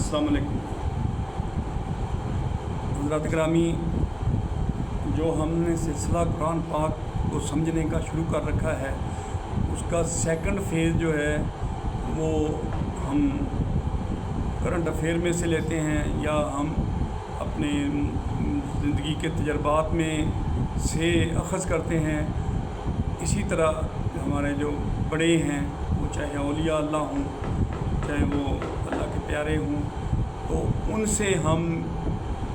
अस्सलाम वालेकुम हज़रात ग्रामी, जो हमने सिलसिला कुरान पाक को समझने का शुरू कर रखा है, उसका सेकंड फेज़ जो है वो हम करंट अफेयर में से लेते हैं या हम अपने ज़िंदगी के तजर्बात में से अख़ज़ करते हैं। इसी तरह हमारे जो बड़े हैं, वो चाहे औलिया अल्लाह हों, चाहे वो अल्लाह के प्यारे हों, तो उनसे हम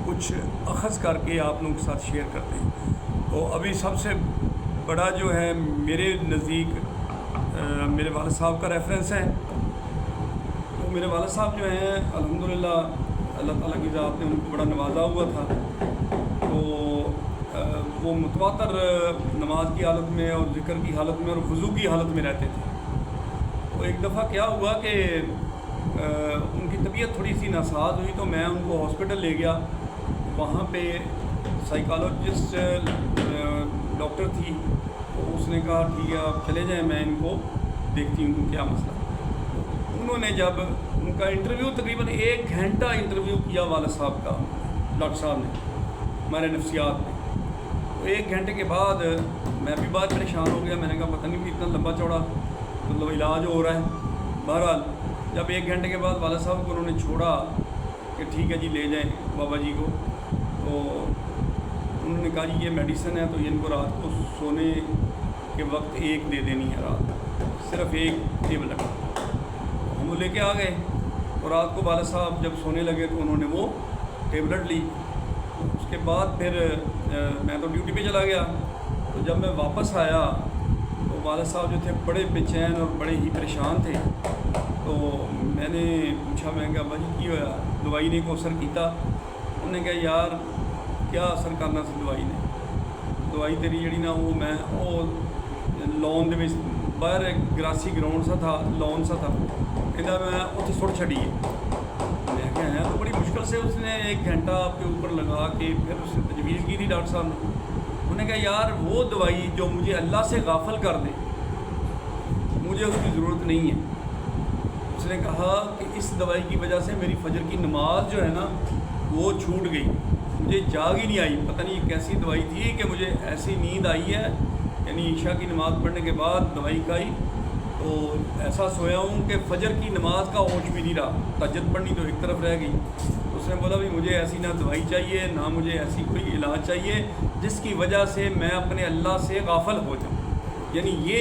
कुछ अख़ज़ करके आप लोगों के साथ शेयर करते हैं। तो अभी सबसे बड़ा जो है मेरे नज़दीक मेरे वालिद साहब का रेफ़रेंस है। तो मेरे वालिद साहब जो हैं अल्हम्दुलिल्लाह अल्लाह ताला की ज़ात ने उनको बड़ा नवाजा हुआ था। तो वो मुतवातर नमाज की हालत में और ज़िक्र की हालत में और वज़ू की हालत में रहते थे। तो एक दफ़ा क्या हुआ कि उनकी तबीयत थोड़ी सी नासाज हुई, तो मैं उनको हॉस्पिटल ले गया। वहाँ पे साइकोलॉजिस्ट डॉक्टर थी, तो उसने कहा ठीक है आप चले जाएं, मैं इनको देखती हूँ क्या मसला। उन्होंने जब उनका इंटरव्यू तकरीबन 1 घंटा इंटरव्यू किया वालिद साहब का, डॉक्टर साहब ने हमारे नफ्सियात में। तो 1 घंटे के बाद मैं भी बहुत परेशान हो गया। मैंने कहा पता नहीं इतना लंबा चौड़ा मतलब इलाज हो रहा है। बहरहाल जब 1 घंटे के बाद वालिद साहब को उन्होंने छोड़ा कि ठीक है जी ले जाएं बाबा जी को, तो उन्होंने कहा जी ये मेडिसिन है, तो ये इनको रात को सोने के वक्त एक दे देनी है, रात सिर्फ एक टेबलेट। हम वो लेके आ गए, और रात को वालिद साहब जब सोने लगे तो उन्होंने वो टेबलेट ली। उसके बाद फिर मैं तो ड्यूटी पे चला गया। तो जब मैं वापस आया तो वालिद साहब जो थे बड़े बेचैन और बड़े ही परेशान थे। तो मैंने पूछा, मैं क्या अब्बा जी की होया, दवाई ने को असर किया? उन्होंने कहा यार क्या असर करना सी दवाई तेरी जड़ी ना वो मैं वो लॉन दे बाहर एक ग्रासी ग्राउंड सा था, लॉन सा था, कहता मैं उत्थे सुट छड़ी है। मैं क्या है, तो बड़ी मुश्किल से उसने 1 घंटा आपके ऊपर लगा के फिर उसने तजवीज़ की थी डॉक्टर साहब ने। उन्होंने कहा यार वो दवाई जो मुझे अल्लाह से गाफिल कर दे, मुझे उसकी ज़रूरत नहीं है। उसने कहा कि इस दवाई की वजह से मेरी फजर की नमाज जो है ना वो छूट गई, मुझे जाग ही नहीं आई। पता नहीं ये कैसी दवाई थी कि मुझे ऐसी नींद आई है, यानी ईशा की नमाज़ पढ़ने के बाद दवाई खाई तो ऐसा सोया हूँ कि फजर की नमाज का होश भी नहीं रहा, तहज्जुद पढ़नी तो एक तरफ रह गई। तो उसने बोला भी मुझे ऐसी ना दवाई चाहिए, ना मुझे ऐसी कोई इलाज चाहिए जिसकी वजह से मैं अपने अल्लाह से गाफिल हो जाऊँ। यानी ये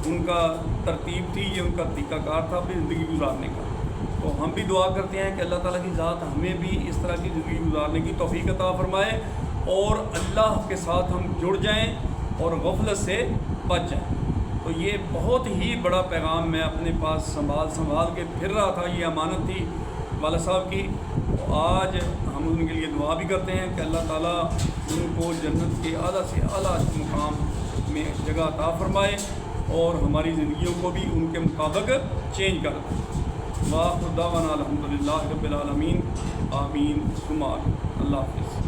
उनका तरतीब थी, ये उनका तरीक़ाकार था अपनी ज़िंदगी गुजारने का। तो हम भी दुआ करते हैं कि अल्लाह ताला की ज़ात हमें भी इस तरह की ज़िंदगी गुजारने की तौफ़ीक़ अता फ़रमाए और अल्लाह के साथ हम जुड़ जाएं और गफलत से बच जाएं। तो ये बहुत ही बड़ा पैगाम मैं अपने पास संभाल के फिर रहा था। ये अमानत थी वालिद साहब की। तो आज हम उनके लिए दुआ भी करते हैं कि अल्लाह ताला उनको जन्नत के आला से आला मुकाम में जगह अता फ़रमाए और हमारी ज़िंदगियों को भी उनके मुताबिक चेंज कर दे। वाह खुदा वना अल्हम्दुलिल्लाह रब्बिल आलमीन, आमीन सुमा अल्लाह हाफ़िज़।